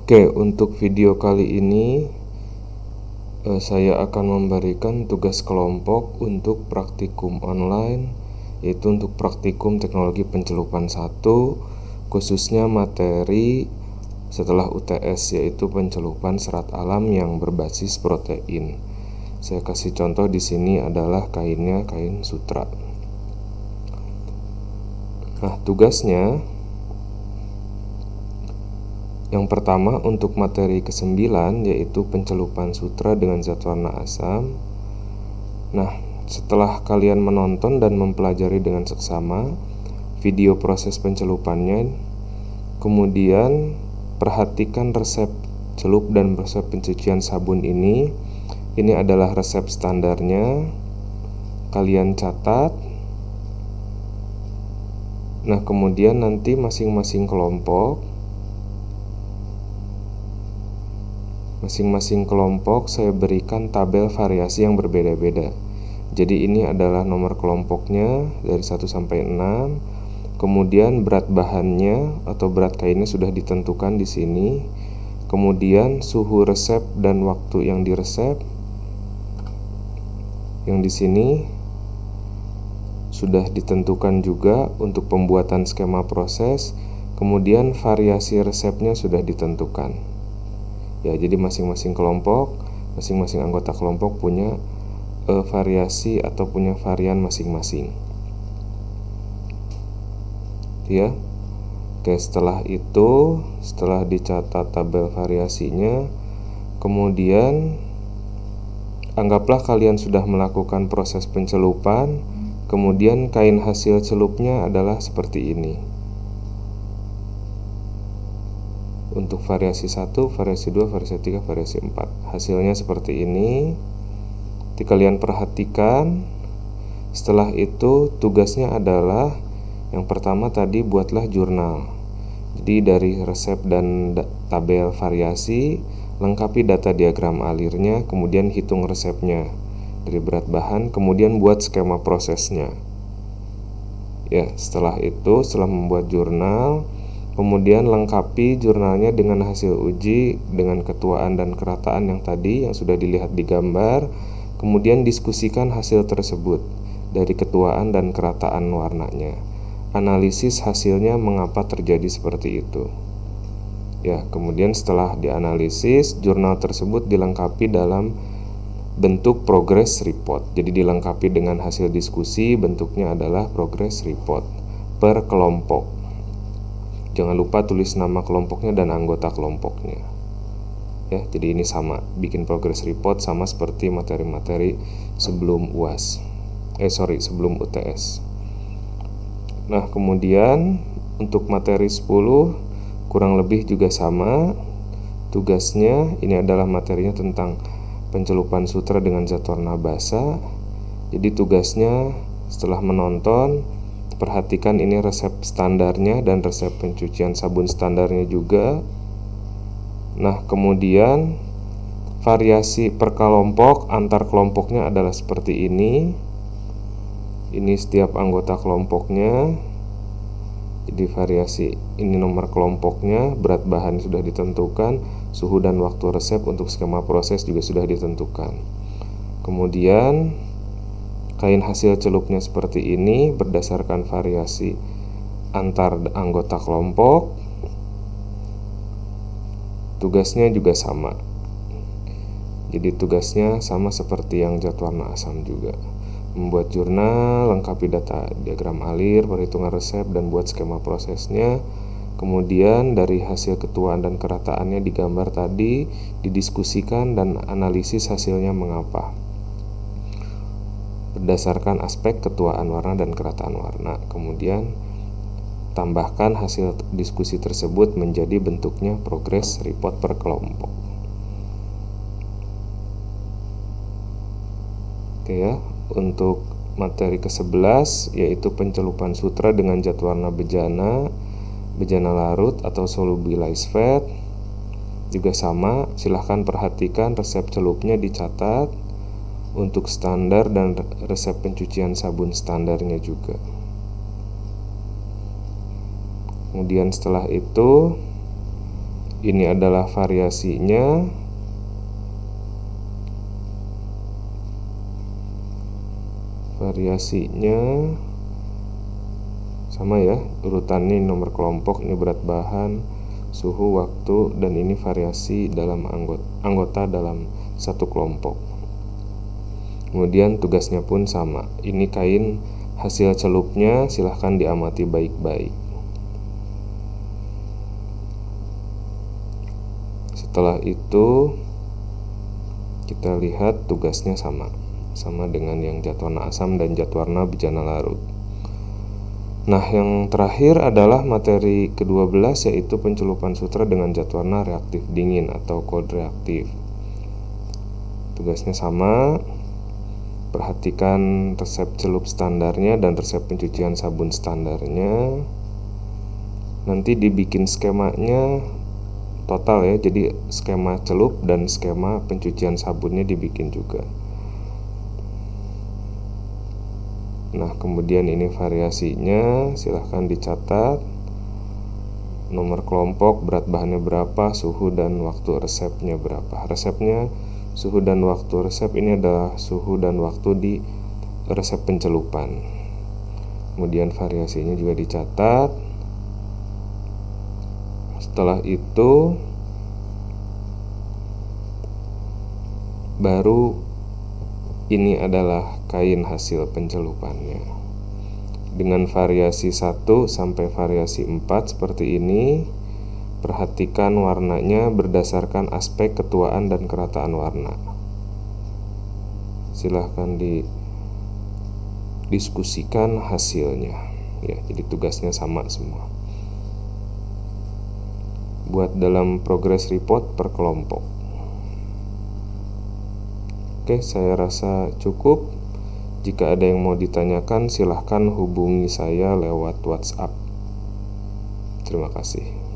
Oke, untuk video kali ini saya akan memberikan tugas kelompok untuk praktikum online, yaitu untuk praktikum teknologi pencelupan 1, khususnya materi setelah UTS, yaitu pencelupan serat alam yang berbasis protein. Saya kasih contoh di sini adalah kainnya kain sutra. Nah, tugasnya yang pertama untuk materi ke-9, yaitu pencelupan sutra dengan zat warna asam. Nah, setelah kalian menonton dan mempelajari dengan seksama video proses pencelupannya, kemudian perhatikan resep celup dan resep pencucian sabun ini. Ini adalah resep standarnya, kalian catat. Nah, kemudian nanti masing-masing kelompok saya berikan tabel variasi yang berbeda-beda. Jadi ini adalah nomor kelompoknya dari 1 sampai 6. Kemudian berat bahannya atau berat kainnya sudah ditentukan di sini. Kemudian suhu resep dan waktu yang diresep yang di sini sudah ditentukan juga untuk pembuatan skema proses. Kemudian variasi resepnya sudah ditentukan. Ya, jadi masing-masing anggota kelompok punya variasi atau punya varian masing-masing. Ya. Oke, setelah dicatat tabel variasinya, kemudian anggaplah kalian sudah melakukan proses pencelupan, kemudian kain hasil celupnya adalah seperti ini. Untuk variasi 1, variasi 2, variasi 3, variasi 4. Hasilnya seperti ini. Jadi kalian perhatikan. Setelah itu tugasnya adalah yang pertama tadi buatlah jurnal. Jadi dari resep dan tabel variasi, lengkapi data diagram alirnya, kemudian hitung resepnya dari berat bahan, kemudian buat skema prosesnya. Ya, setelah membuat jurnal, kemudian lengkapi jurnalnya dengan hasil uji dengan ketuaan dan kerataan yang tadi yang sudah dilihat di gambar. Kemudian diskusikan hasil tersebut dari ketuaan dan kerataan warnanya. Analisis hasilnya mengapa terjadi seperti itu. Ya, kemudian setelah dianalisis, jurnal tersebut dilengkapi dalam bentuk progress report. Jadi dilengkapi dengan hasil diskusi, bentuknya adalah progress report per kelompok. Jangan lupa tulis nama kelompoknya dan anggota kelompoknya. Ya, jadi ini sama, bikin progress report sama seperti materi-materi sebelum sebelum UTS. Nah, kemudian untuk materi 10 kurang lebih juga sama. Tugasnya ini adalah materinya tentang pencelupan sutra dengan zat warna basa. Jadi tugasnya setelah menonton, perhatikan ini resep standarnya dan resep pencucian sabun standarnya juga. Nah, kemudian variasi per kelompok antar kelompoknya adalah seperti ini. Ini setiap anggota kelompoknya. Jadi variasi ini nomor kelompoknya, berat bahan sudah ditentukan, suhu dan waktu resep untuk skema proses juga sudah ditentukan. Kemudian kain hasil celupnya seperti ini berdasarkan variasi antar anggota kelompok. Tugasnya juga sama. Jadi tugasnya sama seperti yang zat warna asam juga. Membuat jurnal, lengkapi data diagram alir, perhitungan resep, dan buat skema prosesnya. Kemudian dari hasil ketuaan dan kerataannya di gambar tadi didiskusikan dan analisis hasilnya mengapa berdasarkan aspek ketuaan warna dan kerataan warna. Kemudian tambahkan hasil diskusi tersebut menjadi bentuknya progress report per kelompok. Oke ya, untuk materi ke-11 yaitu pencelupan sutra dengan zat warna bejana larut atau solubilized fat. Juga sama, silahkan perhatikan resep celupnya dicatat untuk standar dan resep pencucian sabun standarnya juga. Kemudian setelah itu Ini adalah variasinya. Variasinya sama ya, urutan ini nomor kelompok, ini berat bahan, suhu, waktu, dan ini variasi dalam anggota dalam satu kelompok. Kemudian tugasnya pun sama. Ini kain hasil celupnya, silahkan diamati baik-baik. Setelah itu kita lihat tugasnya sama dengan yang zat warna asam dan zat warna bejana larut. Nah, yang terakhir adalah materi ke-12, yaitu pencelupan sutra dengan zat warna reaktif dingin atau cold reaktif. Tugasnya sama. Perhatikan resep celup standarnya dan resep pencucian sabun standarnya. Nanti dibikin skemanya total ya, jadi skema celup dan skema pencucian sabunnya dibikin juga. Nah, kemudian ini variasinya, silahkan dicatat. Nomor kelompok, berat bahannya berapa, suhu dan waktu resepnya berapa. Resepnya, suhu dan waktu resep ini adalah suhu dan waktu di resep pencelupan. Kemudian variasinya juga dicatat. Setelah itu baru ini adalah kain hasil pencelupannya dengan variasi 1 sampai variasi 4 seperti ini. Perhatikan warnanya berdasarkan aspek ketuaan dan kerataan warna. Silahkan didiskusikan hasilnya ya, jadi tugasnya sama semua. Buat dalam progress report per kelompok. Oke, saya rasa cukup. Jika ada yang mau ditanyakan, silahkan hubungi saya lewat WhatsApp. Terima kasih.